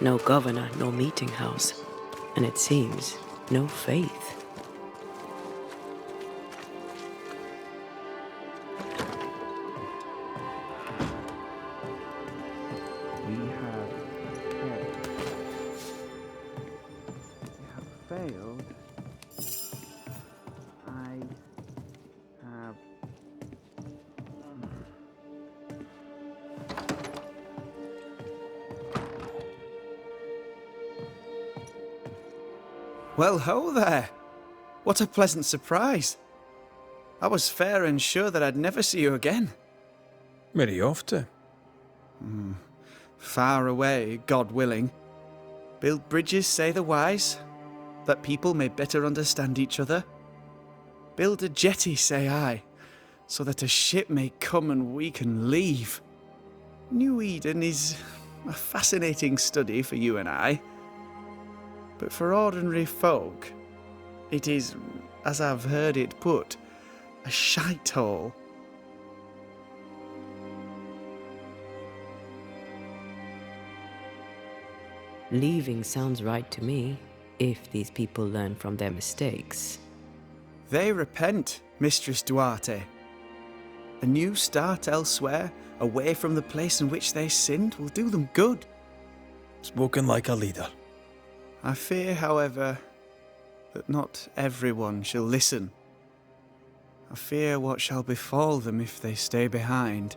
No governor, no meeting house. And it seems, no faith. Failed. I have. Well, ho there! What a pleasant surprise. I was fair and sure that I'd never see you again. Where are you off to? Far away, God willing. Build bridges, say the wise, that people may better understand each other. Build a jetty, say I, so that a ship may come and we can leave. New Eden is a fascinating study for you and I. But for ordinary folk, it is, as I've heard it put, a shite hole. Leaving sounds right to me, if these people learn from their mistakes. They repent, Mistress Duarte. A new start elsewhere, away from the place in which they sinned, will do them good. Spoken like a leader. I fear, however, that not everyone shall listen. I fear what shall befall them if they stay behind.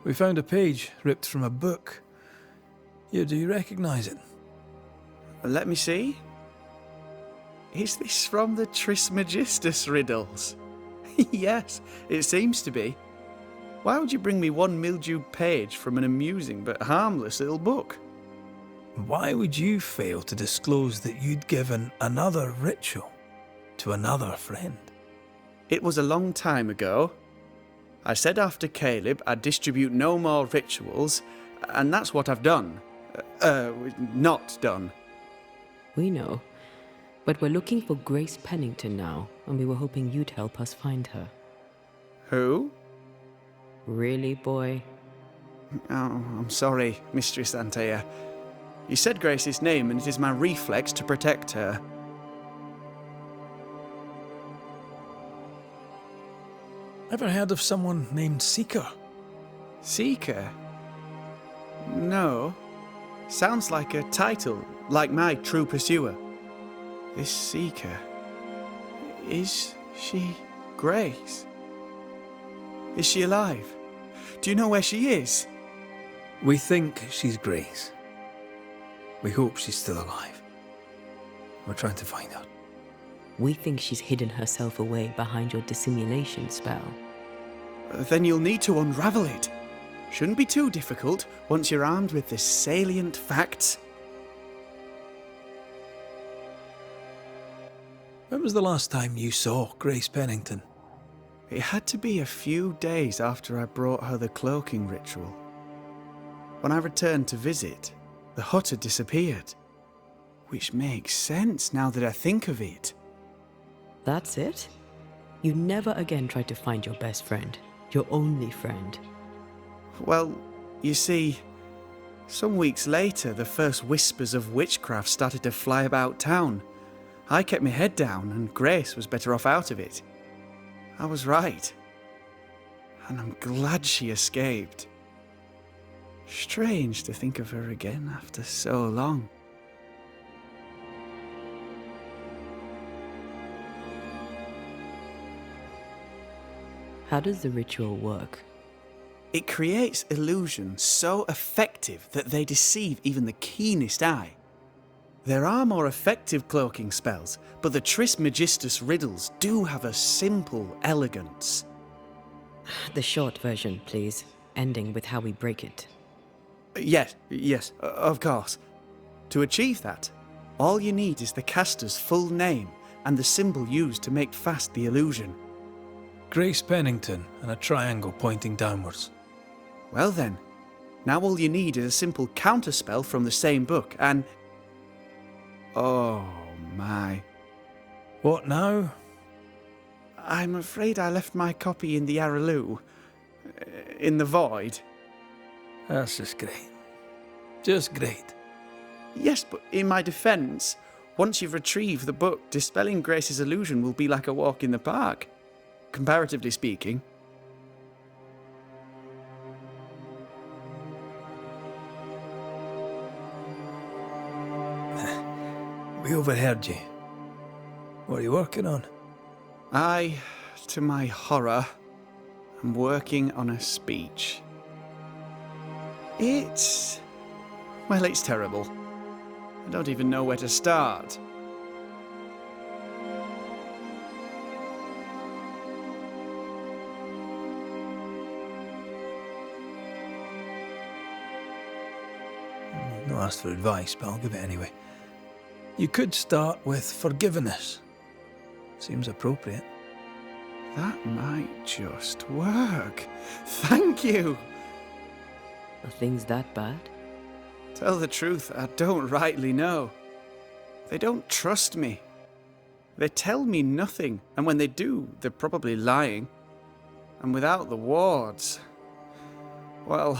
We found a page ripped from a book. Here, do you recognize it? Let me see. Is this from the Trismegistus riddles? Yes, it seems to be. Why would you bring me one mildewed page from an amusing but harmless little book? Why would you fail to disclose that you'd given another ritual to another friend? It was a long time ago. I said after Caleb I'd distribute no more rituals, and that's what I've done. Not done. We know. But we're looking for Grace Pennington now, and we were hoping you'd help us find her. Who? Really, boy? Oh, I'm sorry, Mistress Antea. You said Grace's name, and it is my reflex to protect her. Ever heard of someone named Seeker? Seeker? No. Sounds like a title, like my true pursuer. This Seeker... Is she Grace? Is she alive? Do you know where she is? We think she's Grace. We hope she's still alive. We're trying to find her. We think she's hidden herself away behind your dissimulation spell. Then you'll need to unravel it. Shouldn't be too difficult once you're armed with the salient facts. When was the last time you saw Grace Pennington? It had to be a few days after I brought her the cloaking ritual. When I returned to visit, the hut had disappeared. Which makes sense now that I think of it. That's it? You never again tried to find your best friend, your only friend. Well, you see, some weeks later the first whispers of witchcraft started to fly about town. I kept my head down and Grace was better off out of it. I was right. And I'm glad she escaped. Strange to think of her again after so long. How does the ritual work? It creates illusions so effective that they deceive even the keenest eye. There are more effective cloaking spells, but the Trismegistus riddles do have a simple elegance. The short version, please, ending with how we break it. Yes, of course. To achieve that, all you need is the caster's full name and the symbol used to make fast the illusion. Grace Pennington and a triangle pointing downwards. Well then, now all you need is a simple counterspell from the same book and... Oh my. What now? I'm afraid I left my copy in the Araloo. In the void. That's just great. Just great. Yes, but in my defence, once you've retrieved the book, dispelling Grace's illusion will be like a walk in the park. Comparatively speaking. We overheard you. What are you working on? I, to my horror, am working on a speech. It's terrible. I don't even know where to start. Not asked for advice, but I'll give it anyway. You could start with forgiveness. Seems appropriate. That might just work. Thank you! Are things that bad? Tell the truth, I don't rightly know. They don't trust me. They tell me nothing, and when they do, they're probably lying. And without the wards, well,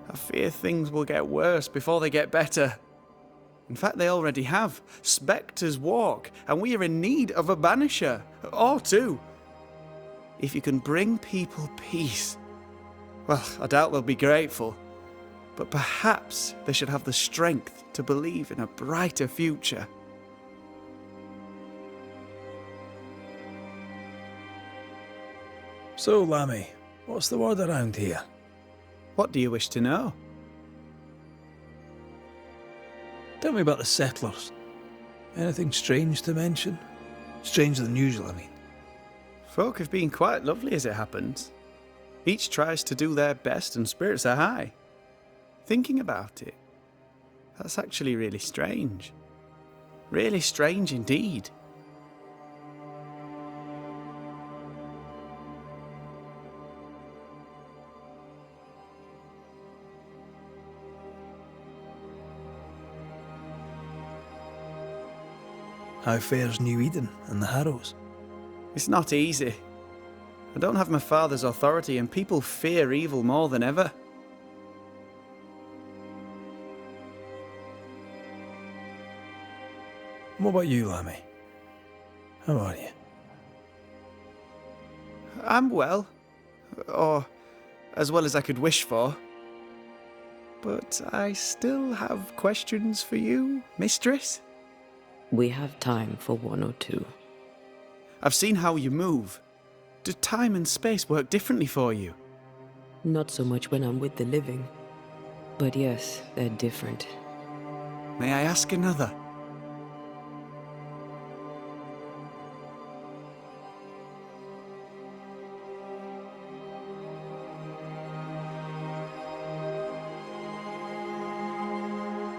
I fear things will get worse before they get better. In fact, they already have. Spectres walk, and we are in need of a banisher, or two. If you can bring people peace, well, I doubt they'll be grateful. But perhaps they should have the strength to believe in a brighter future. So, Lammy, what's the word around here? What do you wish to know? Tell me about the settlers. Anything strange to mention? Stranger than usual, I mean. Folk have been quite lovely as it happens. Each tries to do their best and spirits are high. Thinking about it, that's actually really strange. Really strange indeed. How fares New Eden and the Harrows? It's not easy. I don't have my father's authority and people fear evil more than ever. What about you, Lammy? How are you? I'm well. Or as well as I could wish for. But I still have questions for you, mistress. We have time for one or two. I've seen how you move. Do time and space work differently for you? Not so much when I'm with the living. But yes, they're different. May I ask another?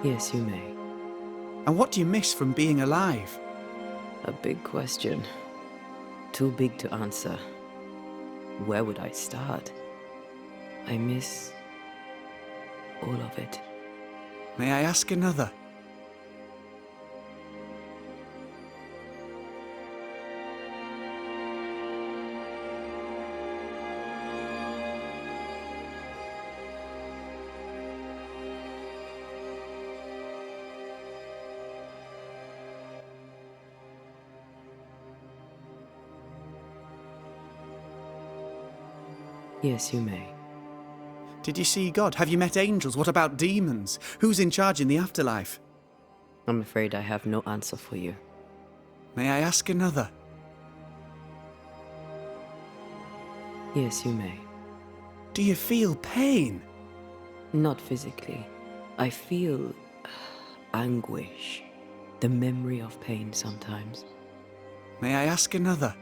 Yes, you may. And what do you miss from being alive? A big question. Too big to answer. Where would I start? I miss all of it. May I ask another? Yes, you may. Did you see God? Have you met angels? What about demons? Who's in charge in the afterlife? I'm afraid I have no answer for you. May I ask another? Yes, you may. Do you feel pain? Not physically. I feel anguish. The memory of pain sometimes. May I ask another?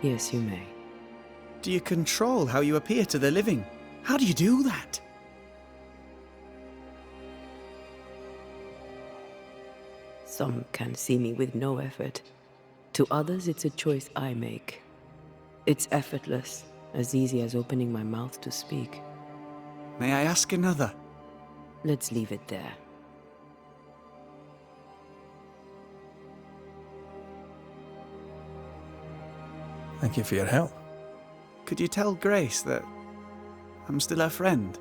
Yes, you may. Do you control how you appear to the living? How do you do that? Some can see me with no effort. To others, it's a choice I make. It's effortless, as easy as opening my mouth to speak. May I ask another? Let's leave it there. Thank you for your help. Could you tell Grace that I'm still her friend?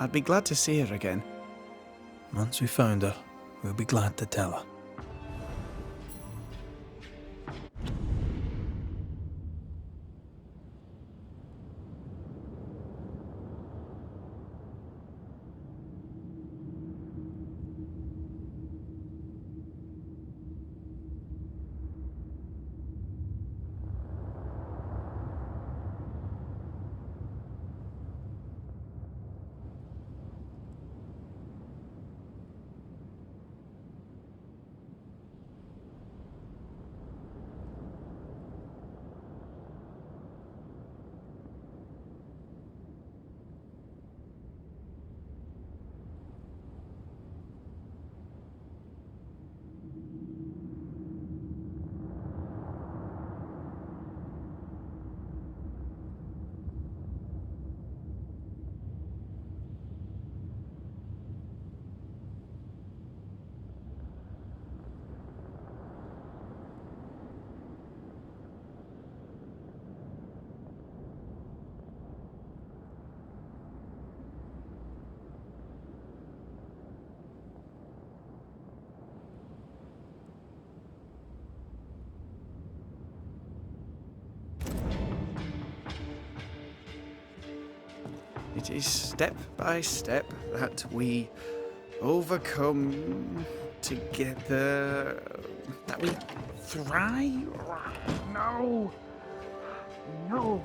I'd be glad to see her again. Once we found her, we'll be glad to tell her. It is step by step that we overcome together, that we thrive. No! No!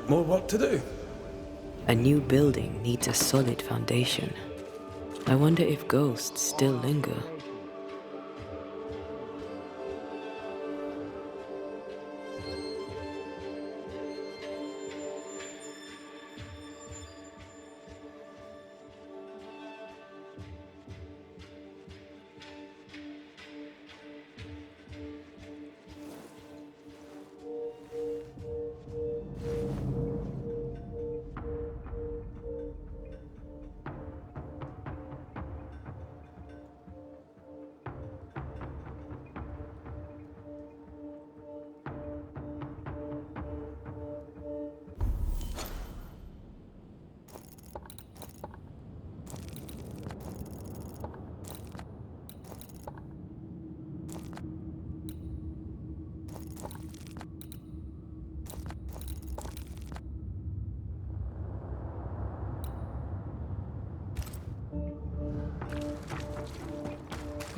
More work to do. A new building needs a solid foundation. I wonder if ghosts still linger.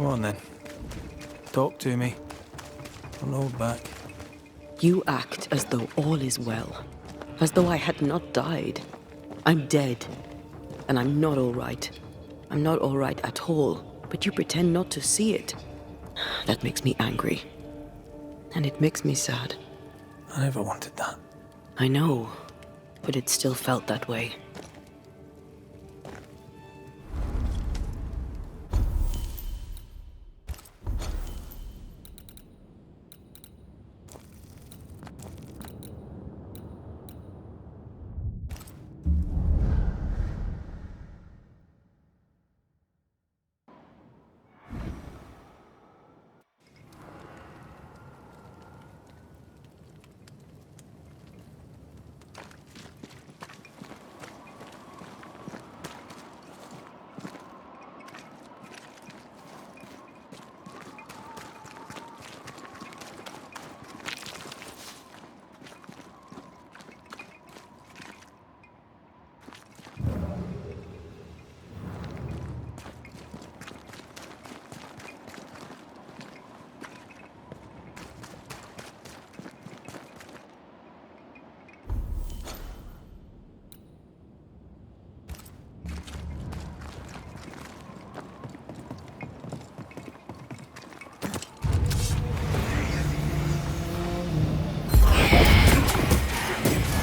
Come on then. Talk to me. Don't hold back. You act as though all is well, as though I had not died. I'm dead, and I'm not all right. I'm not all right at all, but you pretend not to see it. That makes me angry, and it makes me sad. I never wanted that. I know, but it still felt that way.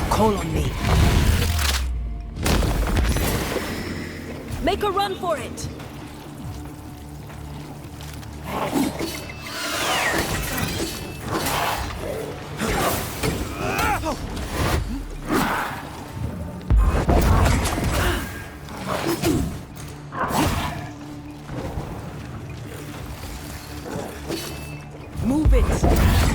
Call on me. Make a run for it! Move it!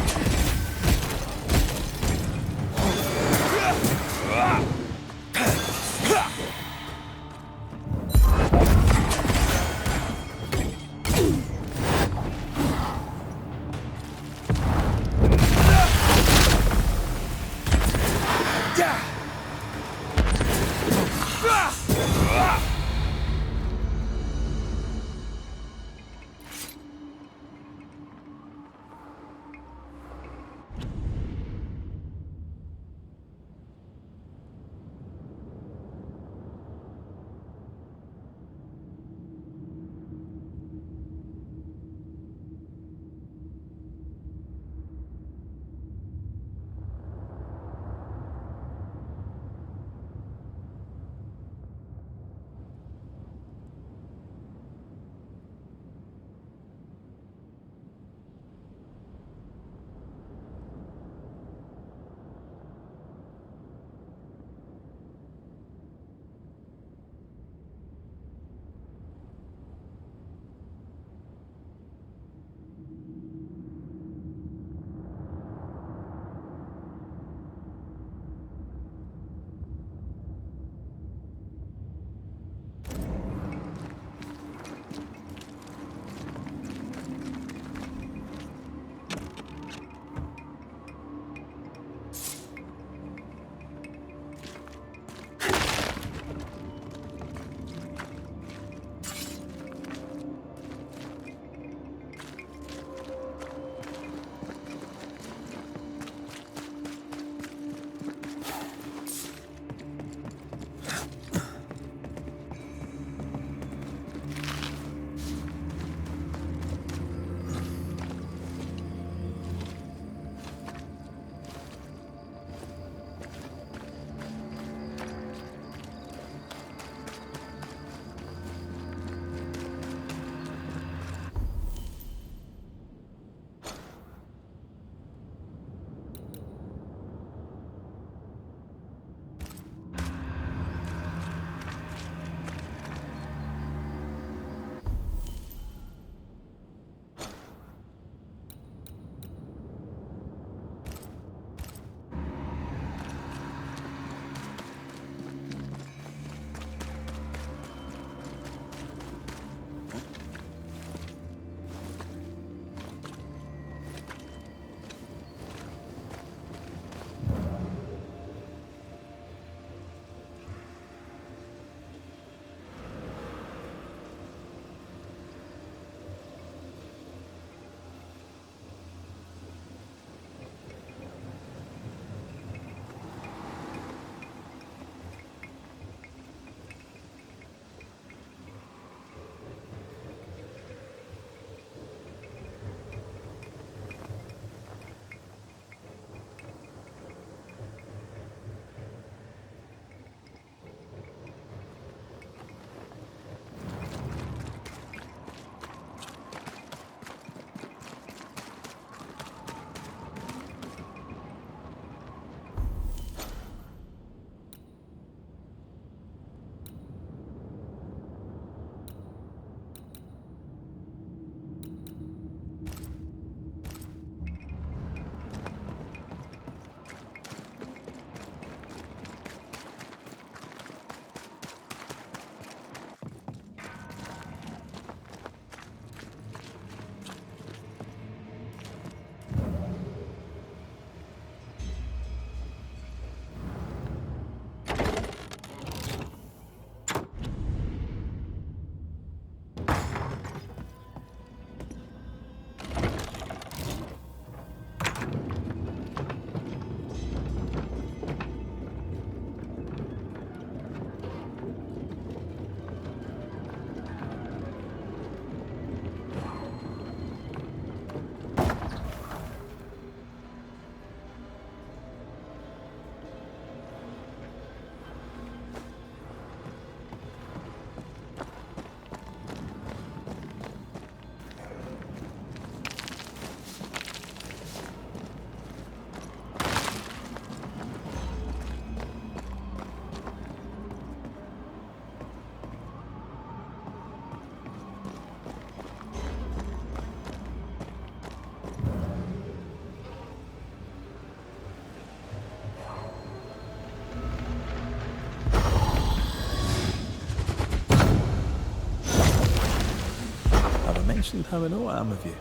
mentioned how I know I am of you.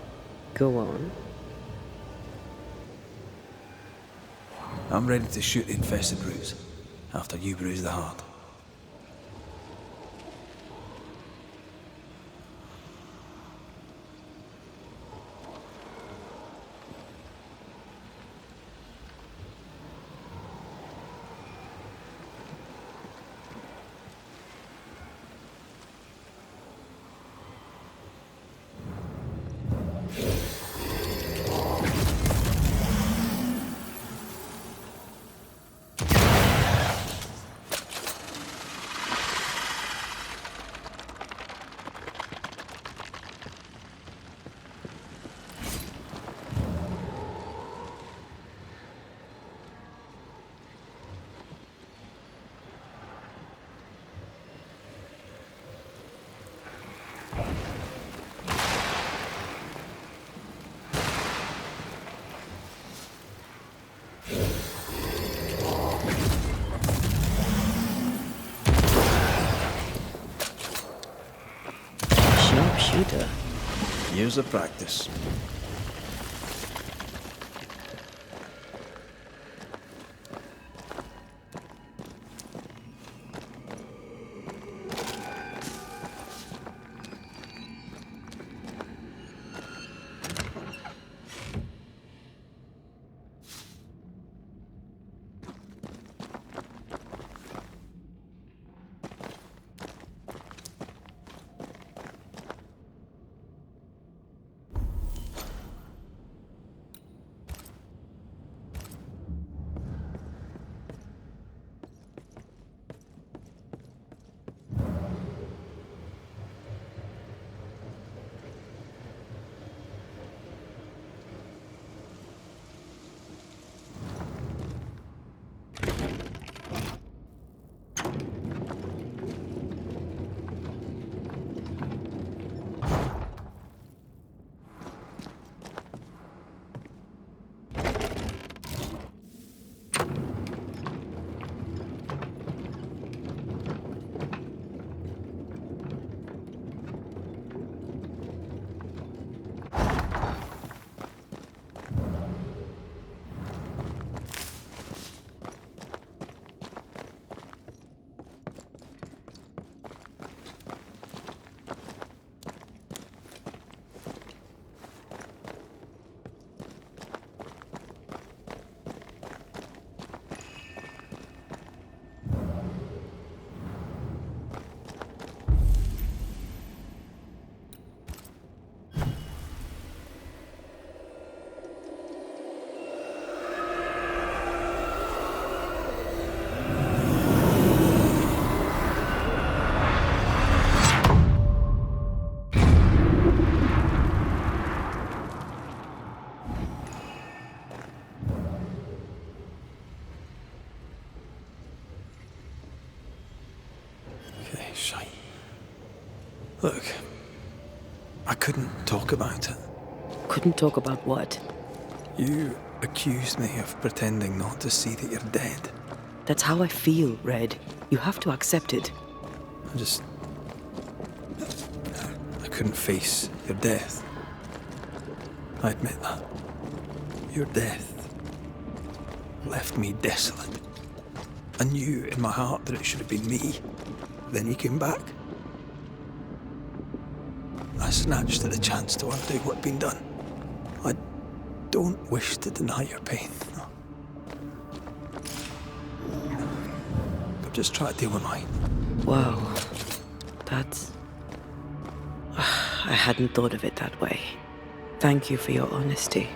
Go on. I'm ready to shoot the infested roots after you bruise the heart. Sharpshooter. Years of practice. Okay, shite. Look, I couldn't talk about it. Couldn't talk about what? You accused me of pretending not to see that you're dead. That's how I feel, Red. You have to accept it. I couldn't face your death. I admit that. Your death left me desolate. I knew in my heart that it should have been me. Then you came back. I snatched at the chance to undo what'd been done. I don't wish to deny your pain. No. But just try to deal with mine. Wow. That's... I hadn't thought of it that way. Thank you for your honesty.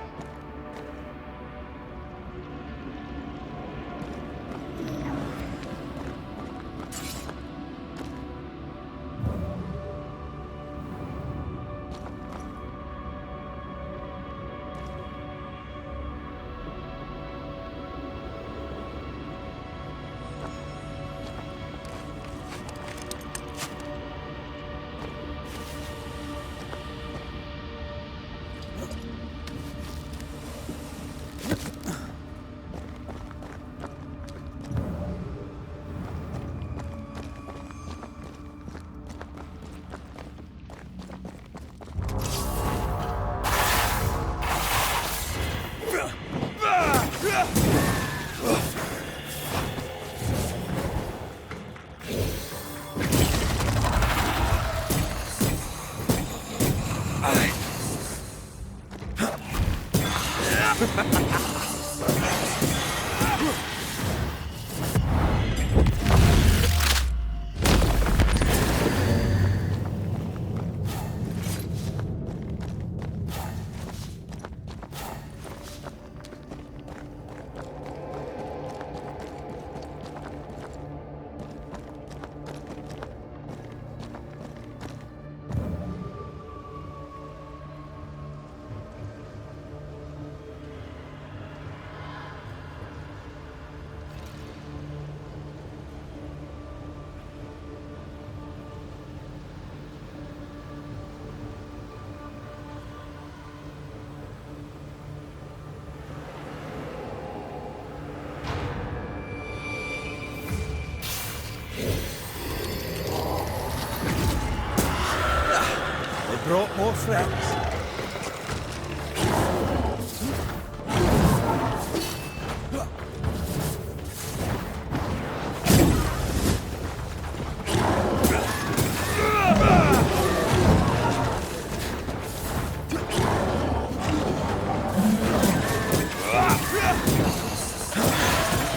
brought more friends.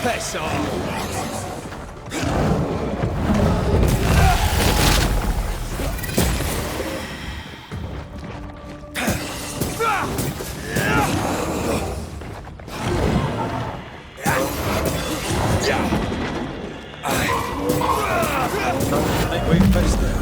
Piss off! Lightweight fist there.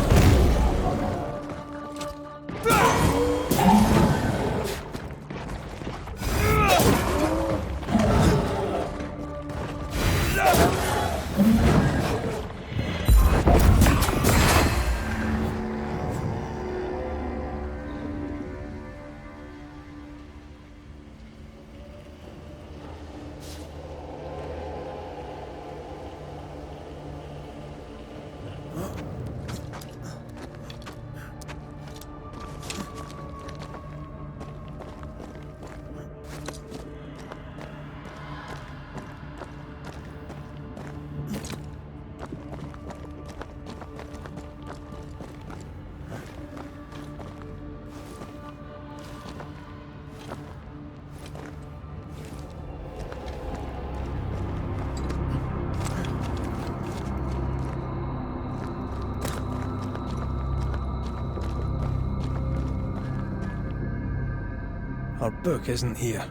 Our book isn't here.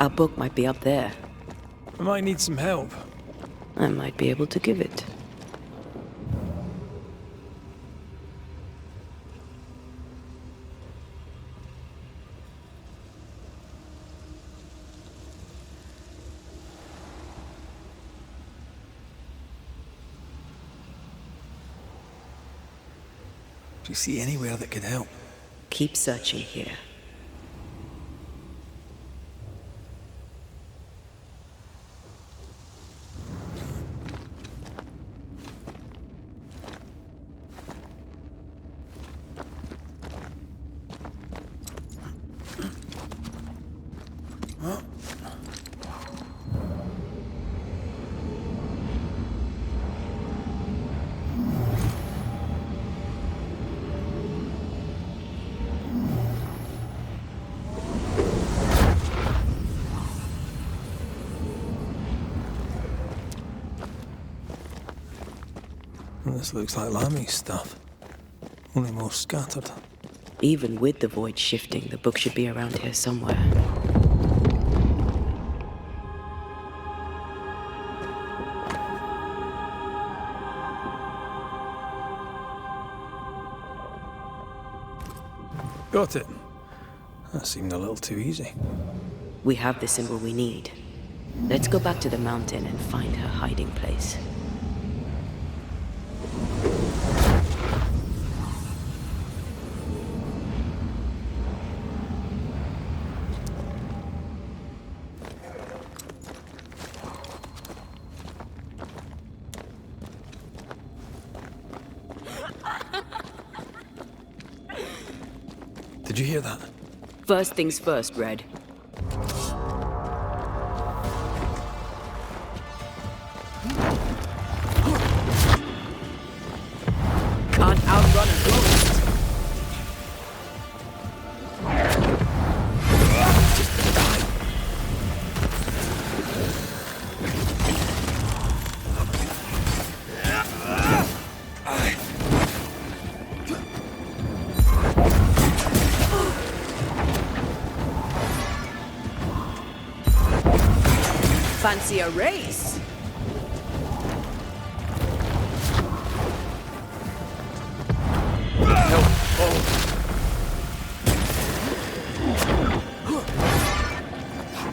Our book might be up there. I might need some help. I might be able to give it. Do you see anywhere that could help? Keep searching here. This looks like Lami's stuff. Only more scattered. Even with the void shifting, the book should be around here somewhere. Got it. That seemed a little too easy. We have the symbol we need. Let's go back to the mountain and find her hiding place. Did you hear that? First things first, Red. Can't outrun a ghost. Fancy a race?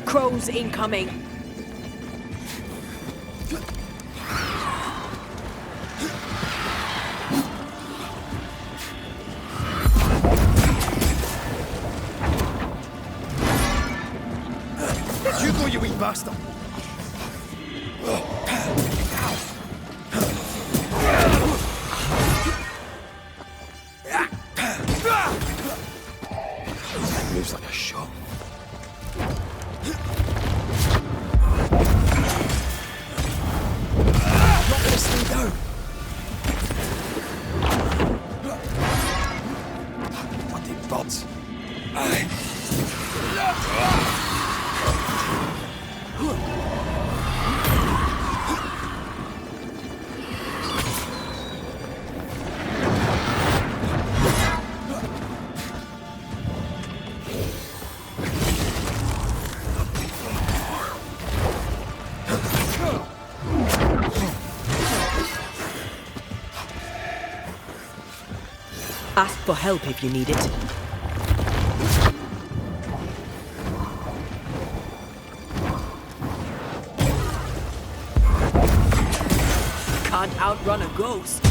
Crows incoming. You go, you wee bastard! Ask for help if you need it. Can't outrun a ghost.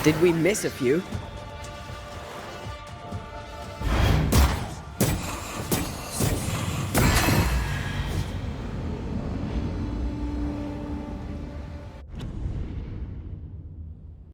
Did we miss a few?